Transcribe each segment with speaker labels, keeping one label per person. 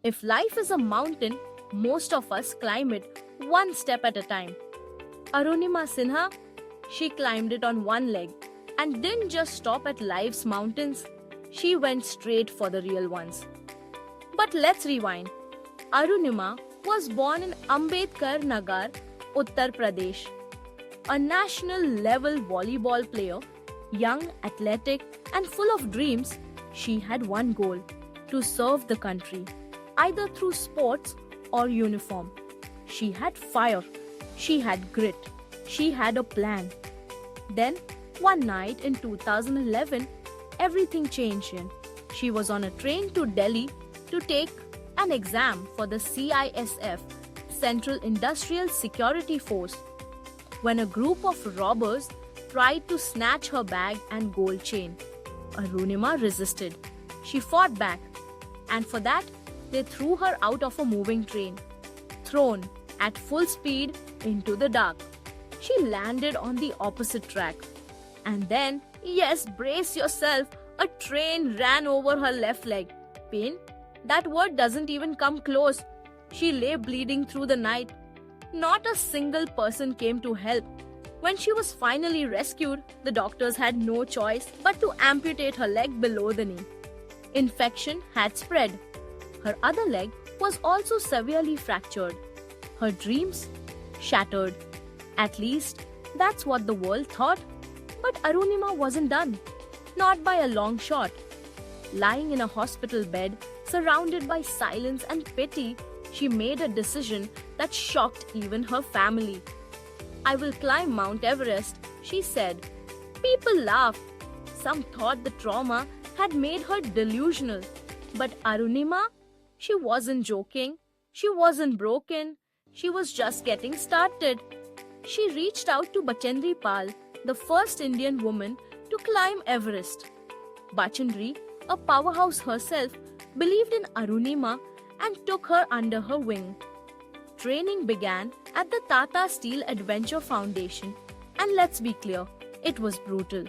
Speaker 1: If life is a mountain, most of us climb it one step at a time. Arunima Sinha, she climbed it on one leg and didn't just stop at life's mountains, she went straight for the real ones. But let's rewind. Arunima was born in Ambedkar Nagar, Uttar Pradesh. A national level volleyball player, young, athletic, and full of dreams, she had one goal: to serve the country, either through sports or uniform. She had fire, she had grit, she had a plan. Then, one night in 2011, everything changed. She was on a train to Delhi to take an exam for the CISF, Central Industrial Security Force, when a group of robbers tried to snatch her bag and gold chain. Arunima resisted. She fought back, and for that, they threw her out of a moving train, thrown at full speed into the dark. She landed on the opposite track. And then, yes, brace yourself, a train ran over her left leg. Pain? That word doesn't even come close. She lay bleeding through the night. Not a single person came to help. When she was finally rescued, the doctors had no choice but to amputate her leg below the knee. Infection had spread. Her other leg was also severely fractured. Her dreams shattered. At least, that's what the world thought. But Arunima wasn't done. Not by a long shot. Lying in a hospital bed, surrounded by silence and pity, she made a decision that shocked even her family. "I will climb Mount Everest," she said. People laughed. Some thought the trauma had made her delusional. But Arunima, she wasn't joking. She wasn't broken. She was just getting started. She reached out to Bachendri Pal, the first Indian woman to climb Everest. Bachendri, a powerhouse herself, believed in Arunima and took her under her wing. Training began at the Tata Steel Adventure Foundation, and let's be clear, it was brutal.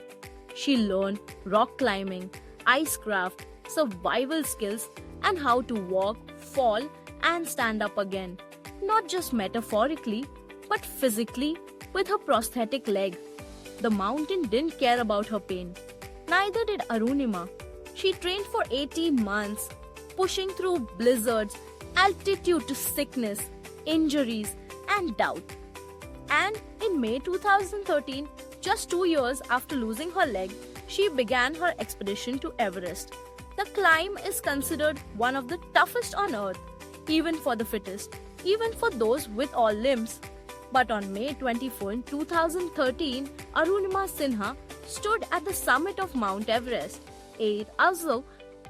Speaker 1: She learned rock climbing, ice craft, survival skills, and how to walk, fall, and stand up again. Not just metaphorically, but physically with her prosthetic leg. The mountain didn't care about her pain. Neither did Arunima. She trained for 18 months, pushing through blizzards, altitude to sickness, injuries, and doubt. And in May 2013, just 2 years after losing her leg, she began her expedition to Everest. The climb is considered one of the toughest on earth, even for the fittest, even for those with all limbs. But on May 24, 2013, Arunima Sinha stood at the summit of Mount Everest. It also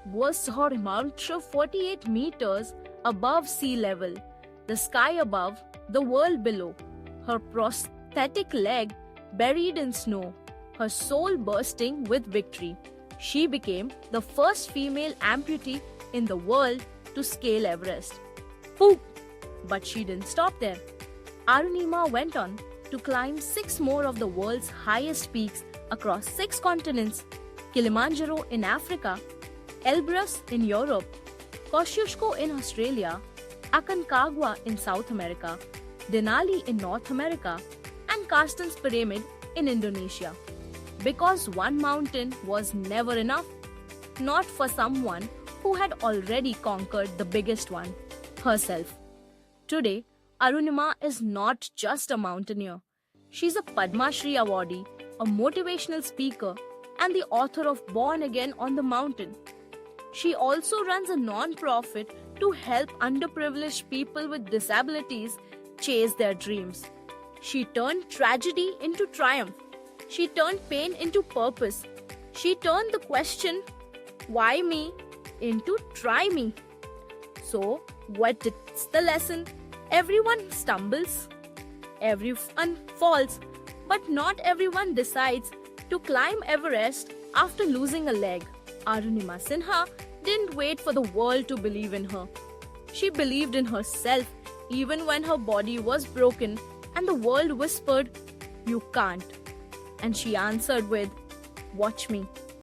Speaker 1: was horizontal 48 meters above sea level, the sky above, the world below. Her prosthetic leg buried in snow, her soul bursting with victory. She became the first female amputee in the world to scale Everest. Poop! But she didn't stop there. Arunima went on to climb 6 more of the world's highest peaks across 6 continents: Kilimanjaro in Africa, Elbrus in Europe, Kosciuszko in Australia, Aconcagua in South America, Denali in North America, and Carsten's Pyramid in Indonesia. Because one mountain was never enough, not for someone who had already conquered the biggest one, herself. Today, Arunima is not just a mountaineer. She's a Padma Shri awardee, a motivational speaker, and the author of Born Again on the Mountain. She also runs a non-profit to help underprivileged people with disabilities chase their dreams. She turned tragedy into triumph. She turned pain into purpose. She turned the question, "Why me?" into "Try me." So, what is the lesson? Everyone stumbles, everyone falls, but not everyone decides to climb Everest after losing a leg. Arunima Sinha didn't wait for the world to believe in her. She believed in herself even when her body was broken and the world whispered, "You can't." And she answered with, "Watch me."